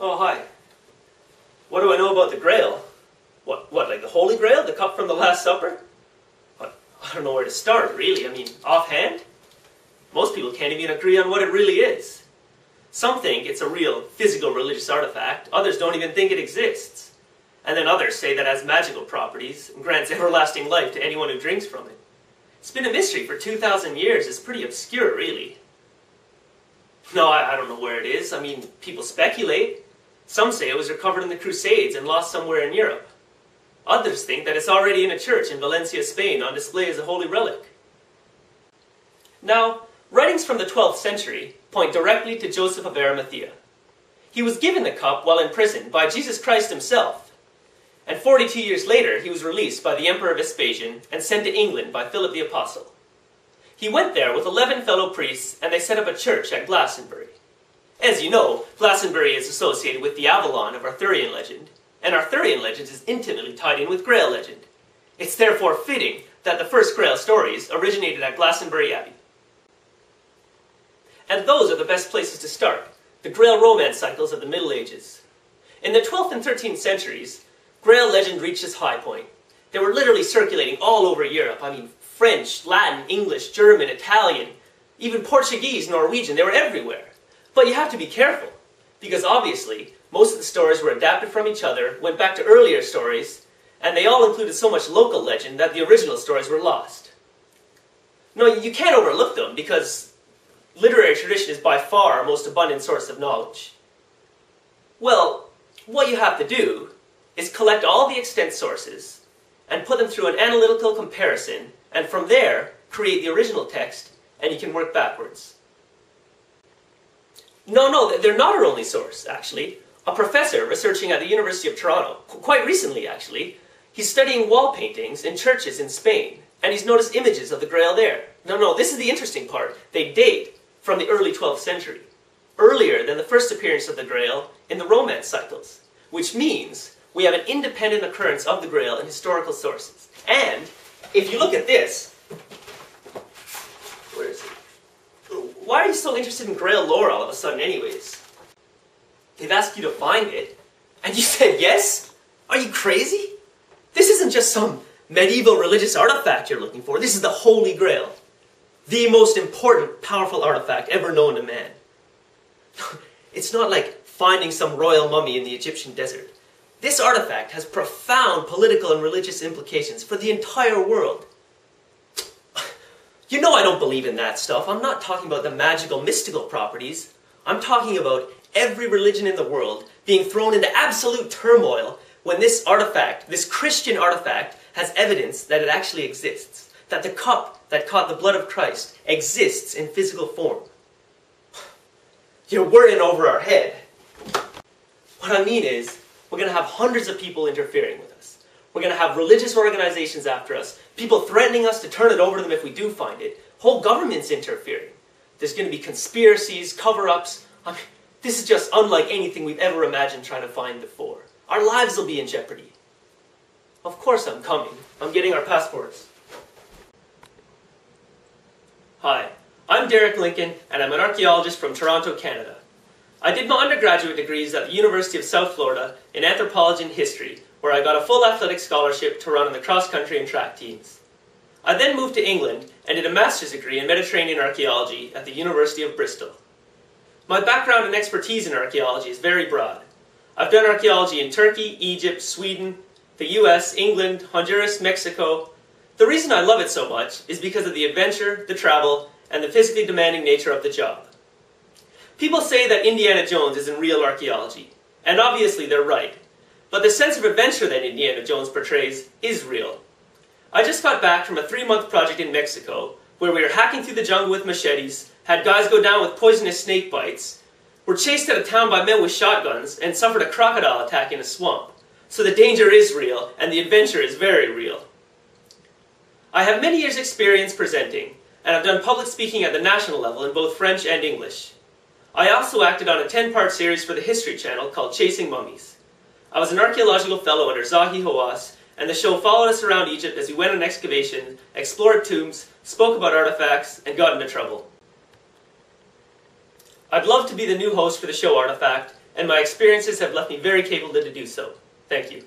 Oh, hi. What do I know about the Grail? What, like the Holy Grail? The cup from the Last Supper? What, I don't know where to start, really. I mean, offhand? Most people can't even agree on what it really is. Some think it's a real physical religious artifact. Others don't even think it exists. And then others say that it has magical properties and grants everlasting life to anyone who drinks from it. It's been a mystery for 2,000 years. It's pretty obscure, really. No, I don't know where it is. I mean, people speculate. Some say it was recovered in the Crusades and lost somewhere in Europe. Others think that it's already in a church in Valencia, Spain, on display as a holy relic. Now, writings from the 12th century point directly to Joseph of Arimathea. He was given the cup while in prison by Jesus Christ himself, and 42 years later he was released by the Emperor Vespasian and sent to England by Philip the Apostle. He went there with 11 fellow priests, and they set up a church at Glastonbury. As you know, Glastonbury is associated with the Avalon of Arthurian legend, and Arthurian legend is intimately tied in with Grail legend. It's therefore fitting that the first Grail stories originated at Glastonbury Abbey. And those are the best places to start, the Grail romance cycles of the Middle Ages. In the 12th and 13th centuries, Grail legend reached its high point. They were literally circulating all over Europe. I mean, French, Latin, English, German, Italian, even Portuguese, Norwegian, they were everywhere. But you have to be careful, because obviously, most of the stories were adapted from each other, went back to earlier stories, and they all included so much local legend that the original stories were lost. No, you can't overlook them, because literary tradition is by far our most abundant source of knowledge. Well, what you have to do is collect all the extant sources and put them through an analytical comparison, and from there, create the original text, and you can work backwards. No, they're not our only source, actually. A professor researching at the University of Toronto, quite recently actually, he's studying wall paintings in churches in Spain, and he's noticed images of the Grail there. No, this is the interesting part. They date from the early 12th century, earlier than the first appearance of the Grail in the Romance cycles, which means we have an independent occurrence of the Grail in historical sources. And if you look at this, where is it? Why are you so interested in Grail lore all of a sudden anyways? They've asked you to find it, and you said yes? Are you crazy? This isn't just some medieval religious artifact you're looking for. This is the Holy Grail. The most important, powerful artifact ever known to man. It's not like finding some royal mummy in the Egyptian desert. This artifact has profound political and religious implications for the entire world. You know I don't believe in that stuff. I'm not talking about the magical, mystical properties. I'm talking about every religion in the world being thrown into absolute turmoil when this artifact, this Christian artifact, has evidence that it actually exists. That the cup that caught the blood of Christ exists in physical form. You're worrying over our head. What I mean is, we're going to have hundreds of people interfering with us. We're going to have religious organizations after us, people threatening us to turn it over to them if we do find it, whole governments interfering. There's going to be conspiracies, cover-ups. I mean, this is just unlike anything we've ever imagined trying to find before. Our lives will be in jeopardy. Of course I'm coming. I'm getting our passports. Hi, I'm Derek Lincoln, and I'm an archaeologist from Toronto, Canada. I did my undergraduate degrees at the University of South Florida in anthropology and history, where I got a full athletic scholarship to run in the cross-country and track teams. I then moved to England and did a master's degree in Mediterranean archaeology at the University of Bristol. My background and expertise in archaeology is very broad. I've done archaeology in Turkey, Egypt, Sweden, the US, England, Honduras, Mexico. The reason I love it so much is because of the adventure, the travel, and the physically demanding nature of the job. People say that Indiana Jones isn't real archaeology, and obviously they're right. But the sense of adventure that Indiana Jones portrays is real. I just got back from a 3-month project in Mexico, where we were hacking through the jungle with machetes, had guys go down with poisonous snake bites, were chased out of town by men with shotguns, and suffered a crocodile attack in a swamp. So the danger is real, and the adventure is very real. I have many years' experience presenting, and I've done public speaking at the national level in both French and English. I also acted on a 10-part series for the History Channel called Chasing Mummies. I was an archaeological fellow under Zahi Hawass, and the show followed us around Egypt as we went on excavation, explored tombs, spoke about artifacts, and got into trouble. I'd love to be the new host for the show Artefact, and my experiences have left me very capable to do so. Thank you.